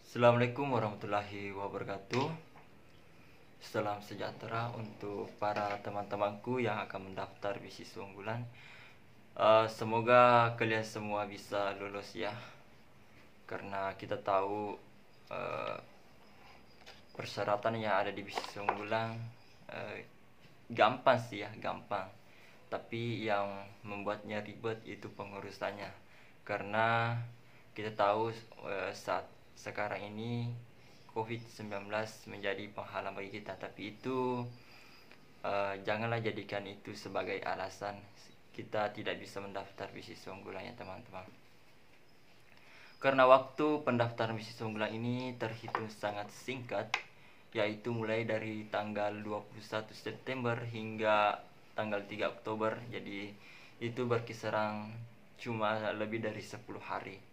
Assalamualaikum warahmatullahi wabarakatuh. Salam sejahtera untuk para teman-temanku yang akan mendaftar beasiswa unggulan. Semoga kalian semua bisa lulus ya. Karena kita tahu persyaratan yang ada di beasiswa unggulan gampang sih ya, gampang. Tapi yang membuatnya ribet itu pengurusannya. Karena kita tahu saat sekarang ini COVID-19 menjadi penghalang bagi kita. Tapi itu janganlah jadikan itu sebagai alasan kita tidak bisa mendaftar beasiswa unggulan ya teman-teman. Karena waktu pendaftaran beasiswa unggulan ini terhitung sangat singkat, yaitu mulai dari tanggal 21 September hingga tanggal 3 Oktober. Jadi itu berkisaran cuma lebih dari 10 hari.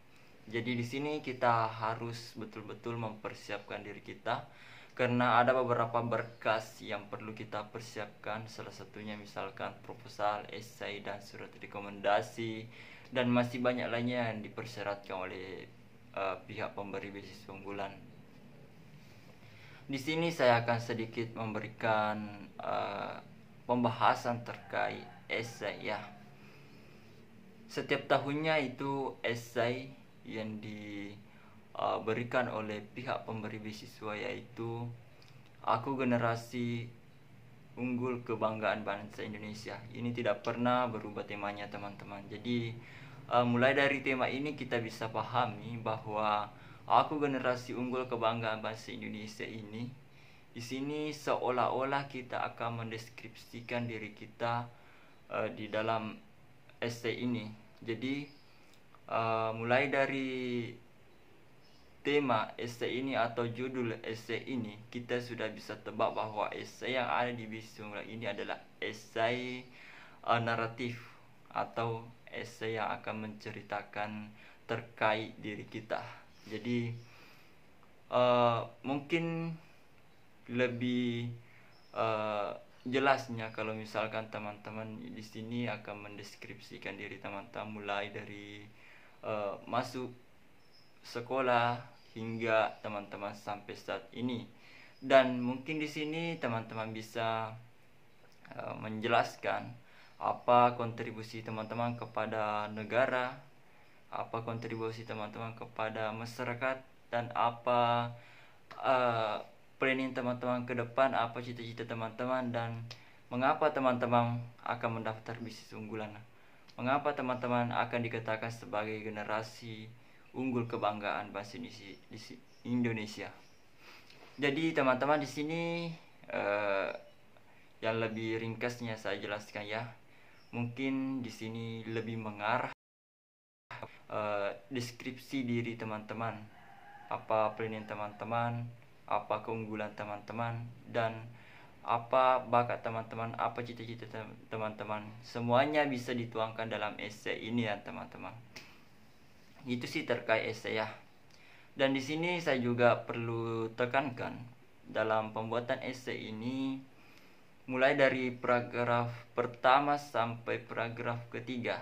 Jadi di sini kita harus betul-betul mempersiapkan diri kita karena ada beberapa berkas yang perlu kita persiapkan. Salah satunya misalkan proposal, esai, dan surat rekomendasi, dan masih banyak lainnya yang dipersyaratkan oleh pihak pemberi beasiswa unggulan. Di sini saya akan sedikit memberikan pembahasan terkait esai ya. Setiap tahunnya itu esai yang diberikan oleh pihak pemberi beasiswa, yaitu Aku Generasi Unggul Kebanggaan Bangsa Indonesia. Ini tidak pernah berubah temanya teman-teman. Jadi mulai dari tema ini kita bisa pahami bahwa Aku Generasi Unggul Kebanggaan Bangsa Indonesia ini, di sini seolah-olah kita akan mendeskripsikan diri kita di dalam esai ini. Jadi mulai dari tema esai ini atau judul esai ini, kita sudah bisa tebak bahwa esai yang ada di beasiswa unggulan ini adalah esai naratif atau esai yang akan menceritakan terkait diri kita. Jadi mungkin lebih jelasnya kalau misalkan teman-teman di sini akan mendeskripsikan diri teman-teman mulai dari masuk sekolah hingga teman-teman sampai saat ini. Dan mungkin di sini teman-teman bisa menjelaskan apa kontribusi teman-teman kepada negara, apa kontribusi teman-teman kepada masyarakat, dan apa planning teman-teman ke depan, apa cita-cita teman-teman, dan mengapa teman-teman akan mendaftar beasiswa unggulan. Mengapa teman-teman akan dikatakan sebagai generasi unggul kebanggaan bangsa Indonesia. Jadi teman-teman di sini yang lebih ringkasnya saya jelaskan ya. Mungkin di sini lebih mengarah deskripsi diri teman-teman, apa planning teman-teman, apa keunggulan teman-teman, dan apa bakat teman-teman, apa cita-cita teman-teman. Semuanya bisa dituangkan dalam esai ini ya teman-teman. Itu sih terkait esai ya. Dan di sini saya juga perlu tekankan dalam pembuatan esai ini, mulai dari paragraf pertama sampai paragraf ketiga,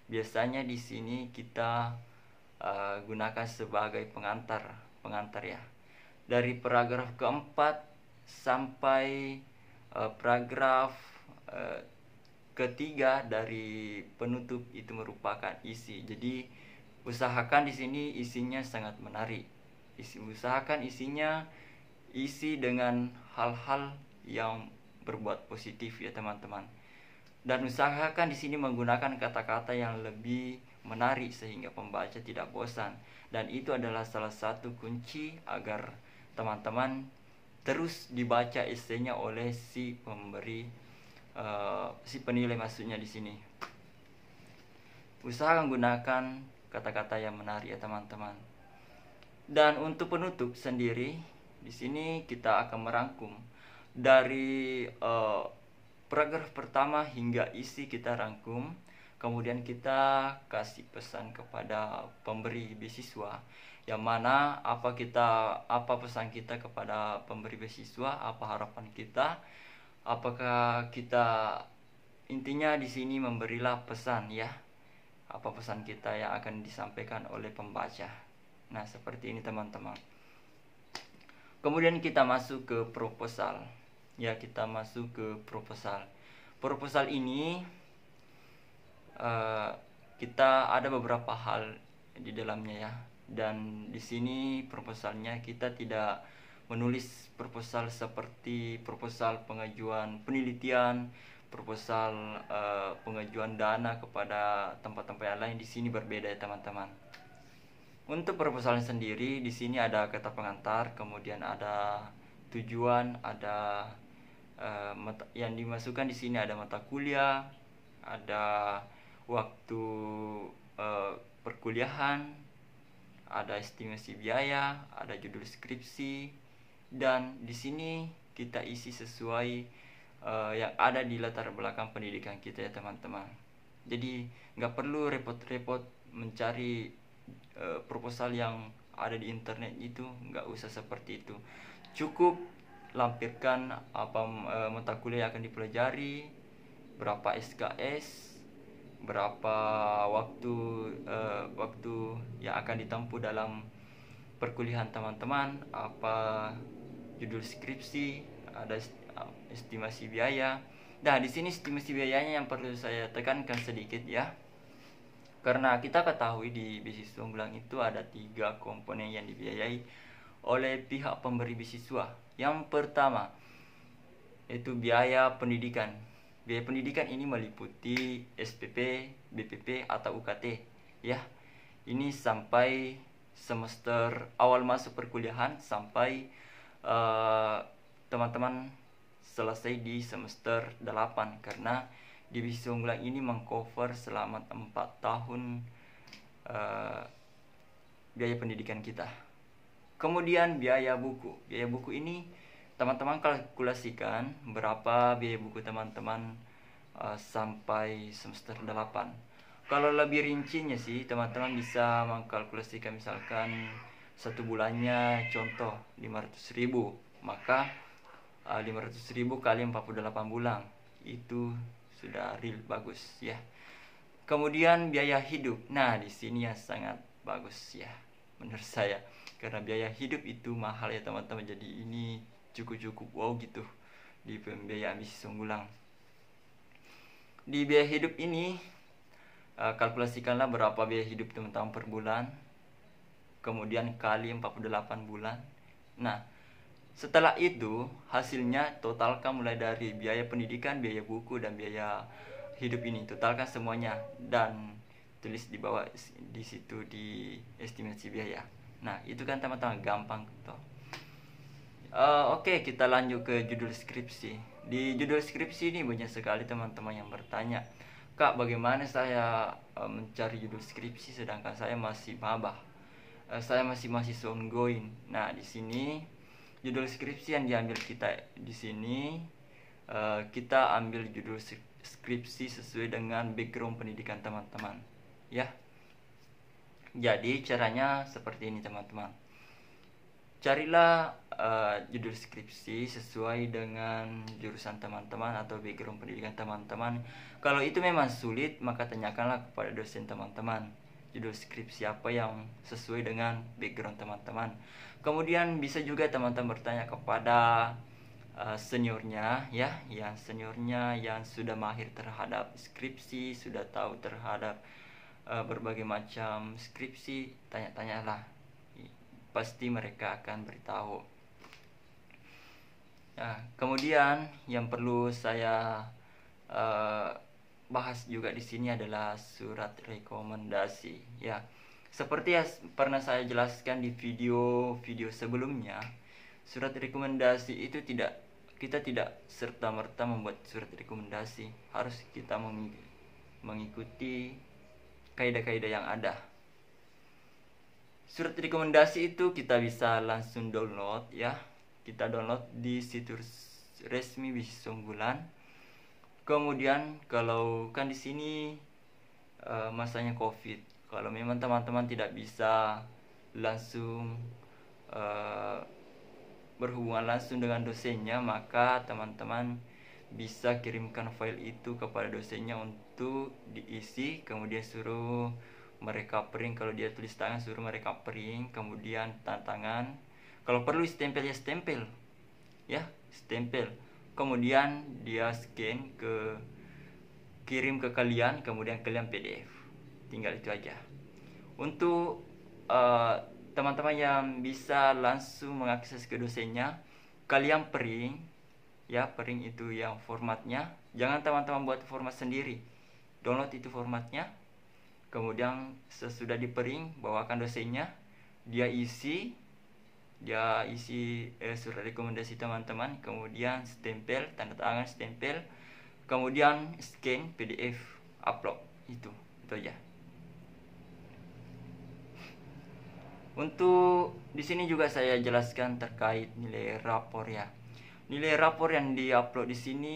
biasanya di sini kita gunakan sebagai pengantar ya. Dari paragraf keempat sampai paragraf ketiga dari penutup itu merupakan isi. Jadi usahakan di sini isinya sangat menarik. Usahakan isinya isi dengan hal-hal yang berbuat positif ya teman-teman. Dan usahakan di sini menggunakan kata-kata yang lebih menarik sehingga pembaca tidak bosan. Dan itu adalah salah satu kunci agar teman-teman terus dibaca esainya oleh si pemberi, si penilai maksudnya di sini. Usahakan gunakan kata-kata yang menarik ya teman-teman. Dan untuk penutup sendiri, di sini kita akan merangkum dari paragraf pertama hingga isi kita rangkum. Kemudian kita kasih pesan kepada pemberi beasiswa, yang mana apa pesan kita kepada pemberi beasiswa, apa harapan kita, apakah kita intinya di sini memberilah pesan ya. Apa pesan kita yang akan disampaikan oleh pembaca. Nah, seperti ini teman-teman. Kemudian kita masuk ke proposal. Ya, kita masuk ke proposal. Proposal ini kita ada beberapa hal di dalamnya ya. Dan di sini proposalnya kita tidak menulis proposal seperti proposal pengajuan penelitian, proposal pengajuan dana kepada tempat-tempat yang lain. Di sini berbeda ya teman-teman. Untuk proposalnya sendiri di sini ada kata pengantar, kemudian ada tujuan, ada yang dimasukkan di sini ada mata kuliah, ada waktu perkuliahan, ada estimasi biaya, ada judul skripsi, dan di sini kita isi sesuai yang ada di latar belakang pendidikan kita ya teman-teman. Jadi nggak perlu repot-repot mencari proposal yang ada di internet itu, nggak usah seperti itu. Cukup lampirkan apa mata kuliah yang akan dipelajari, berapa SKS, berapa waktu yang akan ditempuh dalam perkuliahan teman-teman, apa judul skripsi, ada estimasi biaya. Nah, di sini estimasi biayanya yang perlu saya tekankan sedikit ya. Karena kita ketahui di beasiswa unggulan itu ada 3 komponen yang dibiayai oleh pihak pemberi beasiswa. Yang pertama itu biaya pendidikan. Biaya pendidikan ini meliputi SPP, BPP atau UKT ya. Ini sampai semester awal masuk perkuliahan sampai teman-teman selesai di semester 8, karena di beasiswa unggulan ini mengcover selama 4 tahun biaya pendidikan kita. Kemudian biaya buku. Biaya buku ini teman-teman kalkulasikan berapa biaya buku teman-teman sampai semester 8. Kalau lebih rincinya sih teman-teman bisa mengkalkulasikan misalkan 1 bulannya contoh 500.000, maka 500.000 kali 48 bulan itu sudah real bagus ya. Kemudian biaya hidup. Nah, di sini yang sangat bagus ya menurut saya, karena biaya hidup itu mahal ya teman-teman. Jadi ini cukup wow gitu di pembiayaan beasiswa unggulan. Di biaya hidup ini kalkulasikanlah berapa biaya hidup teman-teman per bulan, kemudian kali 48 bulan. Nah, setelah itu hasilnya totalkan mulai dari biaya pendidikan, biaya buku, dan biaya hidup ini. Totalkan semuanya dan tulis di bawah di situ di estimasi biaya. Nah, itu kan teman-teman gampang toh. Oke, kita lanjut ke judul skripsi. Di judul skripsi ini banyak sekali teman-teman yang bertanya, "Kak, bagaimana saya mencari judul skripsi sedangkan saya masih maba? Saya masih mahasiswa ongoing." Nah, di sini judul skripsi yang diambil kita di sini, kita ambil judul skripsi sesuai dengan background pendidikan teman-teman ya. Jadi caranya seperti ini teman-teman. Carilah judul skripsi sesuai dengan jurusan teman-teman atau background pendidikan teman-teman. Kalau itu memang sulit, maka tanyakanlah kepada dosen teman-teman judul skripsi apa yang sesuai dengan background teman-teman. Kemudian bisa juga teman-teman bertanya kepada seniornya ya, yang seniornya yang sudah mahir terhadap skripsi, sudah tahu terhadap berbagai macam skripsi. Tanya-tanyalah, pasti mereka akan beritahu. Nah, kemudian yang perlu saya bahas juga di sini adalah surat rekomendasi ya. Seperti yang pernah saya jelaskan di video sebelumnya, surat rekomendasi itu kita tidak serta-merta membuat surat rekomendasi. Harus kita mengikuti kaidah-kaidah yang ada. Surat rekomendasi itu kita bisa langsung download ya. Kita download di situs resmi beasiswa unggulan. Kemudian kalau kan di sini masanya Covid, kalau memang teman-teman tidak bisa langsung berhubungan langsung dengan dosennya, maka teman-teman bisa kirimkan file itu kepada dosennya untuk diisi, kemudian suruh mereka print. Kalau dia tulis tangan suruh mereka print, kemudian tanda tangan, Kalau perlu stempel ya stempel, ya stempel. Kemudian dia scan kirim ke kalian, kemudian kalian PDF. Tinggal itu aja. Untuk teman-teman yang bisa langsung mengakses ke dosennya, kalian print ya, print itu yang formatnya. Jangan teman-teman buat format sendiri, download itu formatnya. Kemudian sesudah di print, bawakan dosennya, dia isi surat rekomendasi teman-teman, kemudian stempel, tanda tangan, stempel, kemudian scan PDF, upload. Itu aja. Untuk di sini juga saya jelaskan terkait nilai rapor ya. Nilai rapor yang diupload di sini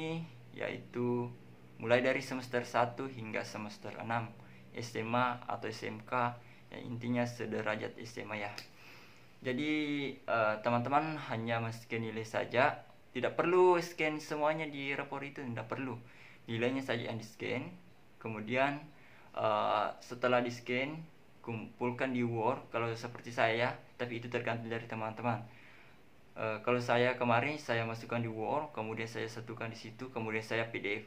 yaitu mulai dari semester 1 hingga semester 6 SMA atau SMK, yang intinya sederajat SMA ya. Jadi teman-teman hanya men-scan nilai saja, tidak perlu scan semuanya di rapor itu, tidak perlu. Nilainya saja yang di-scan. Kemudian setelah di-scan, kumpulkan di Word kalau seperti saya, tapi itu tergantung dari teman-teman. Kalau saya kemarin saya masukkan di Word, kemudian saya satukan di situ, kemudian saya PDF.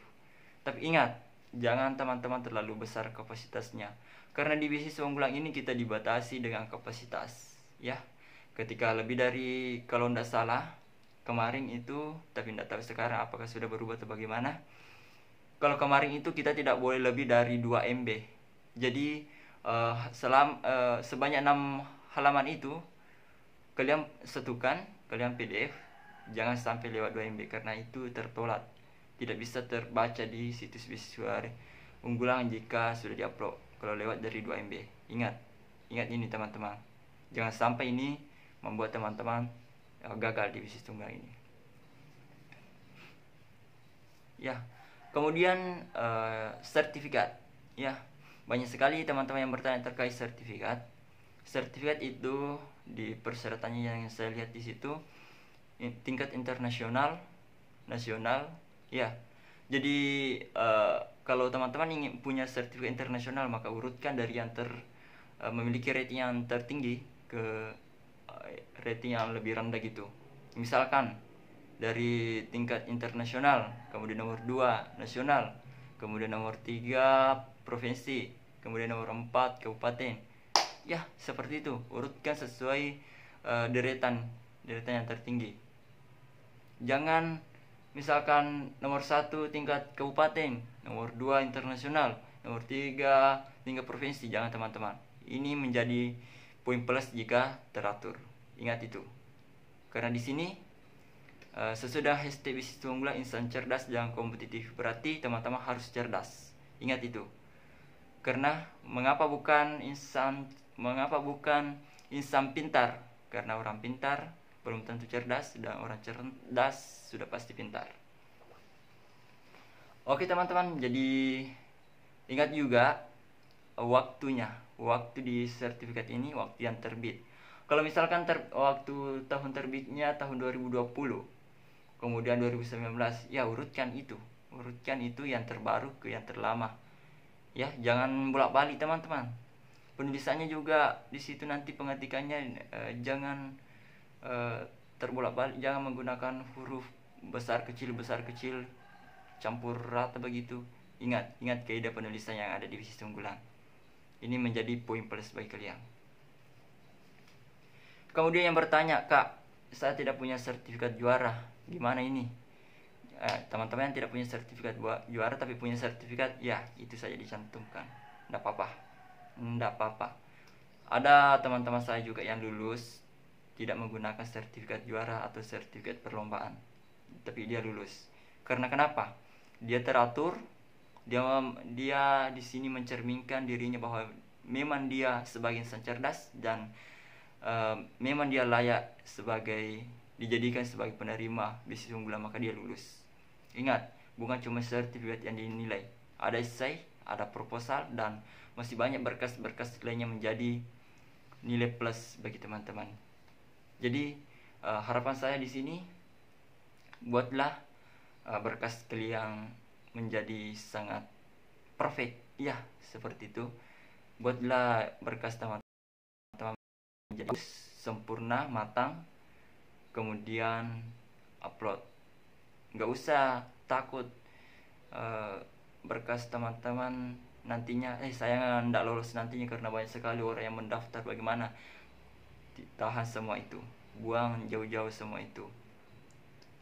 Tapi ingat, jangan teman-teman terlalu besar kapasitasnya, karena di beasiswa unggulan ini kita dibatasi dengan kapasitas ya. Ketika lebih dari, kalau tidak salah kemarin itu, tapi tidak tahu sekarang apakah sudah berubah atau bagaimana. Kalau kemarin itu kita tidak boleh lebih dari 2 MB. Jadi sebanyak 6 halaman itu kalian satukan, kalian PDF, jangan sampai lewat 2 MB karena itu tertolak, tidak bisa terbaca di situs beasiswa unggulan jika sudah diupload kalau lewat dari 2 MB. Ingat ini teman-teman, jangan sampai ini membuat teman-teman gagal di beasiswa unggulan ini ya. Kemudian sertifikat ya, banyak sekali teman-teman yang bertanya terkait sertifikat. Sertifikat itu di persyaratannya yang saya lihat di situ tingkat internasional, nasional ya. Jadi kalau teman-teman ingin punya sertifikat internasional, maka urutkan dari yang memiliki rating yang tertinggi ke rating yang lebih rendah gitu. Misalkan dari tingkat internasional, kemudian nomor 2 nasional, kemudian nomor 3 provinsi, kemudian nomor 4 kabupaten. Ya, seperti itu. Urutkan sesuai deretan yang tertinggi. Jangan misalkan nomor 1 tingkat kabupaten, nomor 2 internasional, nomor 3 tingkat provinsi. Jangan teman-teman. Ini menjadi poin plus jika teratur. Ingat itu. Karena di sini sesudah hashtag beasiswa unggulan insan cerdas dan kompetitif, berarti teman-teman harus cerdas. Ingat itu. Karena mengapa bukan insan pintar? Karena orang pintar belum tentu cerdas, dan orang cerdas sudah pasti pintar. Oke teman-teman, jadi ingat juga waktunya. Waktu di sertifikat ini waktu yang terbit. Kalau misalkan waktu tahun terbitnya tahun 2020, kemudian 2019, ya urutkan itu yang terbaru ke yang terlama. Ya, jangan bolak-balik teman-teman. Penulisannya juga di situ nanti pengetikannya jangan terbolak-balik, jangan menggunakan huruf besar kecil campur rata begitu. Ingat kaidah penulisan yang ada di beasiswa unggulan. Ini menjadi poin plus bagi kalian. Kemudian yang bertanya, "Kak, saya tidak punya sertifikat juara, gimana ini?" Teman-teman yang tidak punya sertifikat juara tapi punya sertifikat, ya itu saja dicantumkan, tidak apa-apa. Ada teman-teman saya juga yang lulus tidak menggunakan sertifikat juara atau sertifikat perlombaan, tapi dia lulus. Karena kenapa? Dia teratur, dia di sini mencerminkan dirinya bahwa memang dia sebagai insan cerdas dan memang dia layak dijadikan sebagai penerima beasiswa unggulan, maka dia lulus. Ingat, bukan cuma sertifikat yang dinilai, ada esai, ada proposal, dan masih banyak berkas-berkas lainnya menjadi nilai plus bagi teman-teman. Jadi harapan saya di sini, buatlah berkas kalian menjadi sangat perfect ya, seperti itu. Buatlah berkas teman-teman menjadi sempurna, matang, kemudian upload. Nggak usah takut berkas teman-teman nantinya saya nggak lolos nantinya karena banyak sekali orang yang mendaftar. Bagaimana? Tahan semua itu, buang jauh-jauh semua itu.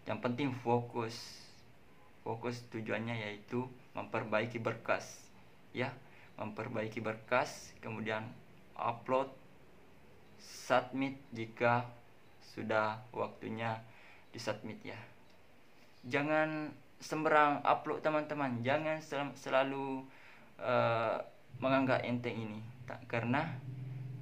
Yang penting fokus tujuannya yaitu memperbaiki berkas, ya, memperbaiki berkas, kemudian upload, submit jika sudah waktunya disubmit, ya. Jangan sembarang upload teman-teman, jangan selalu menganggap enteng ini, karena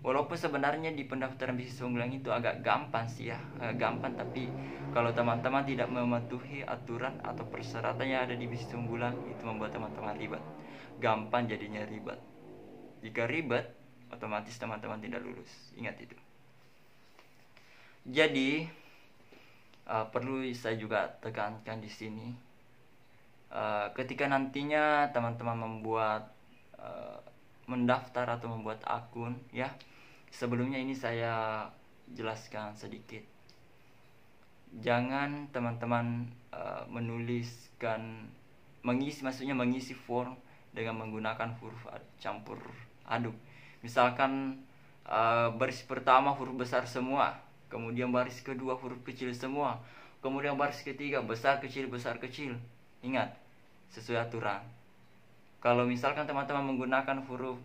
walaupun sebenarnya di pendaftaran beasiswa unggulan itu agak gampang sih ya, gampang, tapi kalau teman-teman tidak mematuhi aturan atau persyaratan yang ada di beasiswa unggulan, itu membuat teman-teman ribet. Gampang jadinya ribet. Jika ribet, otomatis teman-teman tidak lulus. Ingat itu. Jadi perlu saya juga tekankan di sini, ketika nantinya teman-teman membuat mendaftar atau membuat akun, ya, sebelumnya ini saya jelaskan sedikit. Jangan teman-teman mengisi form dengan menggunakan huruf campur aduk. Misalkan baris pertama huruf besar semua, kemudian baris kedua huruf kecil semua, kemudian baris ketiga besar kecil besar kecil. Ingat, sesuai aturan. Kalau misalkan teman-teman menggunakan huruf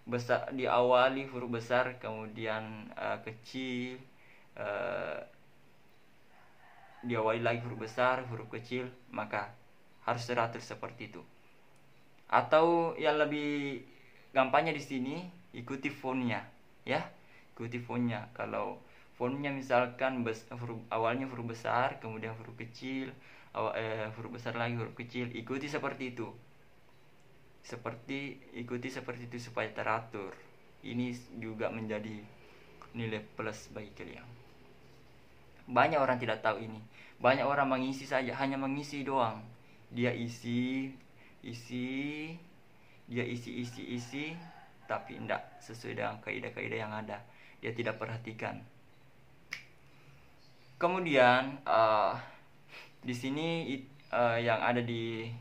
besar, diawali huruf besar kemudian kecil, diawali lagi huruf besar huruf kecil, maka harus teratur seperti itu. Atau yang lebih gampangnya di sini, ikuti fontnya, ya, ikuti fontnya. Kalau fontnya misalkan awalnya huruf besar kemudian huruf kecil, huruf besar lagi huruf kecil, ikuti seperti itu. Ikuti seperti itu supaya teratur. Ini juga menjadi nilai plus bagi kalian. Banyak orang tidak tahu ini. Banyak orang mengisi saja, hanya mengisi doang. Dia isi, tapi tidak sesuai dengan kaidah-kaidah yang ada. Dia tidak perhatikan. Kemudian di sini yang ada di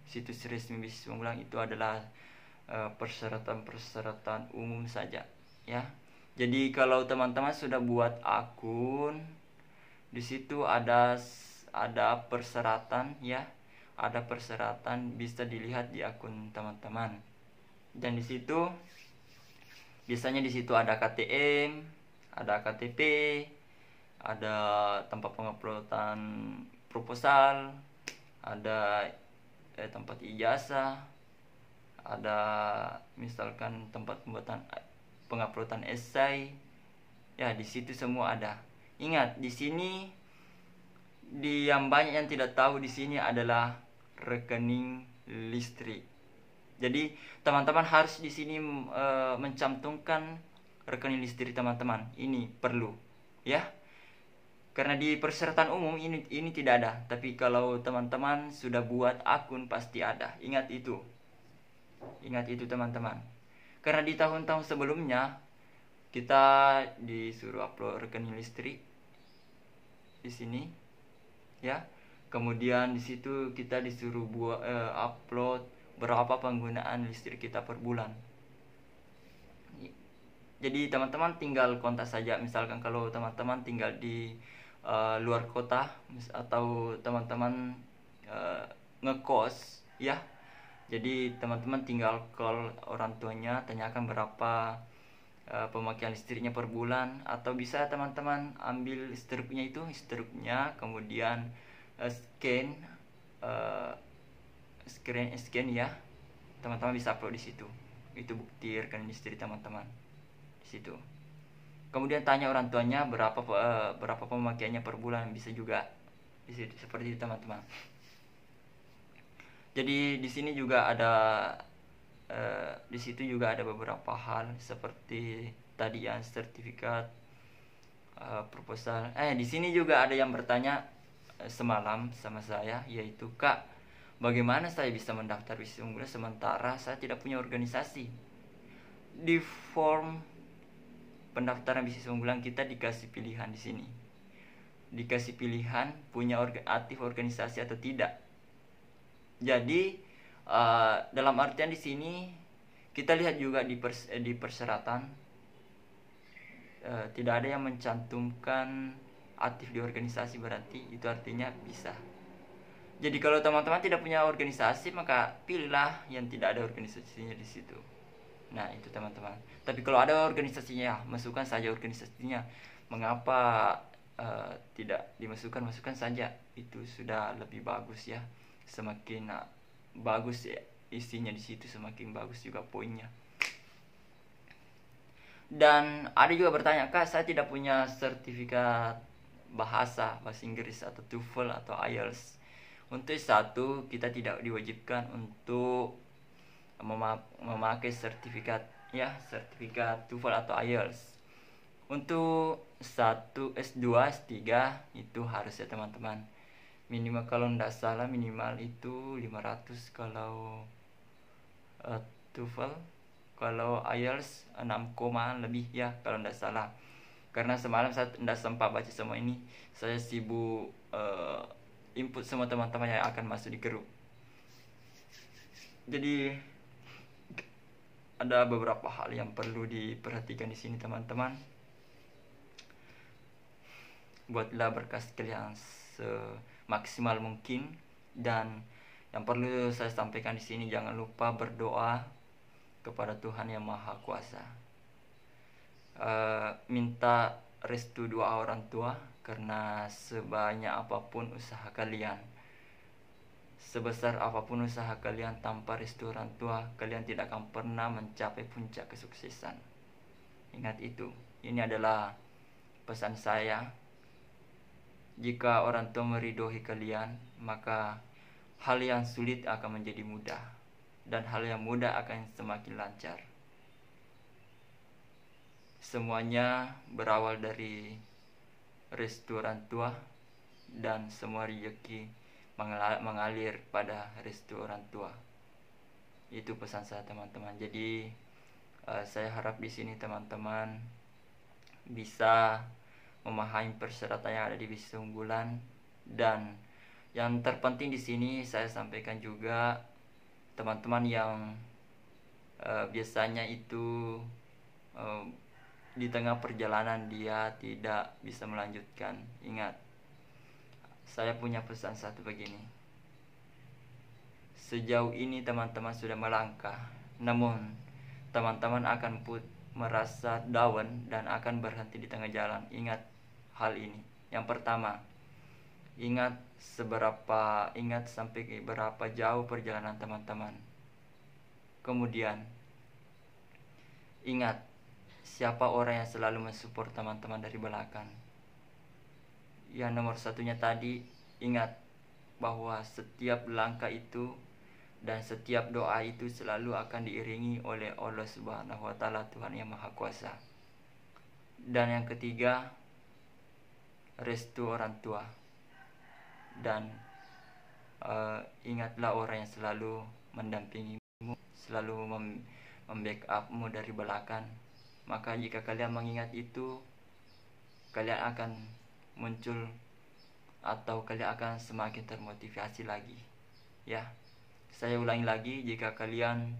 situs resmi beasiswa unggulan itu adalah persyaratan umum saja, ya. Jadi kalau teman-teman sudah buat akun, di situ ada persyaratan, ya. Ada persyaratan, bisa dilihat di akun teman-teman. Dan di situ biasanya di situ ada KTM, ada KTP, ada tempat penguploadan proposal, ada tempat ijazah, ada misalkan tempat pembuatan penguploadan esai, ya, di situ semua ada. Ingat, di sini yang banyak yang tidak tahu di sini adalah rekening listrik. Jadi teman-teman harus di sini mencantumkan rekening listrik teman-teman. Ini perlu, ya. Karena di persyaratan umum ini tidak ada, tapi kalau teman-teman sudah buat akun pasti ada. Ingat itu teman-teman. Karena di tahun-tahun sebelumnya kita disuruh upload rekening listrik di sini, ya. Kemudian di situ kita disuruh upload berapa penggunaan listrik kita per bulan. Jadi teman-teman tinggal kontak saja. Misalkan kalau teman-teman tinggal di luar kota atau teman-teman ngekos, ya, jadi teman-teman tinggal call orang tuanya, tanyakan berapa pemakaian listriknya per bulan, atau bisa teman-teman ambil struknya kemudian scan, ya, teman-teman bisa upload di situ. Itu bukti rekening listrik teman-teman di situ. Kemudian tanya orang tuanya berapa pemakaiannya per bulan, bisa juga di situ, seperti itu teman-teman. Jadi di sini juga ada di situ juga ada beberapa hal seperti tadi yang sertifikat, proposal. Di sini juga ada yang bertanya semalam sama saya, yaitu, "Kak, bagaimana saya bisa mendaftar beasiswa unggulan sementara saya tidak punya organisasi?" Di form pendaftaran beasiswa unggulan kita dikasih pilihan di sini. dikasih pilihan punya aktif organisasi atau tidak. Jadi dalam artian di sini kita lihat juga di persyaratan tidak ada yang mencantumkan aktif di organisasi, berarti itu artinya bisa. Jadi kalau teman-teman tidak punya organisasi, maka pilihlah yang tidak ada organisasinya di situ. Nah, itu teman-teman. Tapi kalau ada organisasinya, masukkan saja organisasinya. Mengapa tidak dimasukkan? Masukkan saja. Itu sudah lebih bagus ya. Semakin bagus ya isinya di situ, semakin bagus juga poinnya. Dan ada juga bertanya, Kak, saya tidak punya sertifikat bahasa Inggris atau TOEFL atau IELTS. Untuk satu, kita tidak diwajibkan untuk memakai sertifikat TOEFL atau IELTS. Untuk S2, S3 itu harus ya teman-teman. Minimal kalau tidak salah minimal itu 500 kalau TOEFL. Kalau IELTS 6, lebih ya kalau tidak salah. Karena semalam saya tidak sempat baca semua ini. Saya sibuk input semua teman-teman yang akan masuk di grup. Jadi ada beberapa hal yang perlu diperhatikan di sini teman-teman. Buatlah berkas kalian semaksimal mungkin, dan yang perlu saya sampaikan di sini, jangan lupa berdoa kepada Tuhan yang Maha Kuasa. Minta restu doa orang tua, karena sebanyak apapun usaha kalian, sebesar apapun usaha kalian, tanpa restu orang tua, kalian tidak akan pernah mencapai puncak kesuksesan. Ingat itu. Ini adalah pesan saya. Jika orang tua meridhoi kalian, maka hal yang sulit akan menjadi mudah, dan hal yang mudah akan semakin lancar. Semuanya berawal dari restu orang tua, dan semua rezeki mengalir pada restu orang tua. Itu pesan saya teman-teman. Jadi saya harap di sini teman-teman bisa memahami persyaratan yang ada di bisnis unggulan. Dan yang terpenting di sini saya sampaikan juga, teman-teman yang biasanya itu di tengah perjalanan dia tidak bisa melanjutkan. Ingat, saya punya pesan satu begini. Sejauh ini teman-teman sudah melangkah, namun teman-teman akan merasa down dan akan berhenti di tengah jalan. Ingat hal ini. Yang pertama, ingat sampai berapa jauh perjalanan teman-teman. Kemudian ingat siapa orang yang selalu mensupport teman-teman dari belakang. Yang nomor satunya tadi, ingat bahwa setiap langkah itu dan setiap doa itu selalu akan diiringi oleh Allah Subhanahu wa Ta'ala, Tuhan yang Maha Kuasa. Dan yang ketiga, restu orang tua. Dan ingatlah orang yang selalu mendampingimu, selalu membackupmu dari belakang. Maka jika kalian mengingat itu, kalian akan muncul atau kalian akan semakin termotivasi lagi. Ya, saya ulangi lagi, jika kalian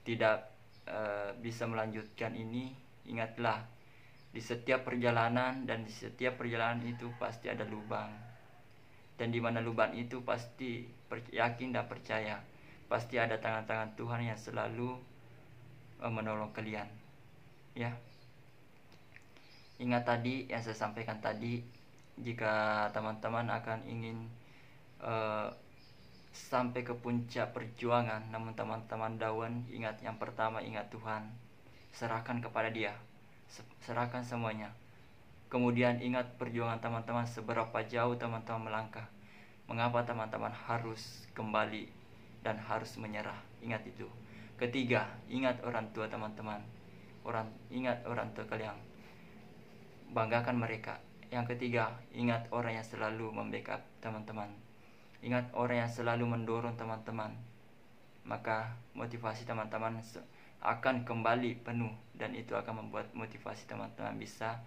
tidak bisa melanjutkan ini, ingatlah di setiap perjalanan, dan di setiap perjalanan itu pasti ada lubang. Dan di mana lubang itu pasti yakin dan percaya, pasti ada tangan-tangan Tuhan yang selalu menolong kalian. Ya, ingat tadi yang saya sampaikan tadi, jika teman-teman akan ingin sampai ke puncak perjuangan namun teman-teman down, ingat yang pertama, ingat Tuhan, serahkan kepada Dia, serahkan semuanya. Kemudian ingat perjuangan teman-teman, seberapa jauh teman-teman melangkah, mengapa teman-teman harus kembali dan harus menyerah. Ingat itu. Ketiga, ingat orang tua teman-teman. Ingat orang tua kalian, banggakan mereka. Yang ketiga, ingat orang yang selalu membackup teman-teman. Ingat orang yang selalu mendorong teman-teman. Maka motivasi teman-teman akan kembali penuh, dan itu akan membuat motivasi teman-teman bisa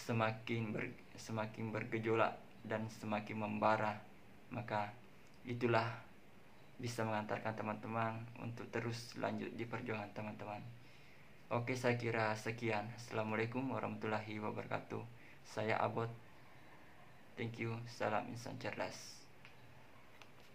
semakin bergejolak dan semakin membara, maka itulah bisa mengantarkan teman-teman untuk terus lanjut di perjuangan teman-teman. Oke, saya kira sekian. Assalamualaikum warahmatullahi wabarakatuh. Saya Abot. Thank you. Salam insan cerdas.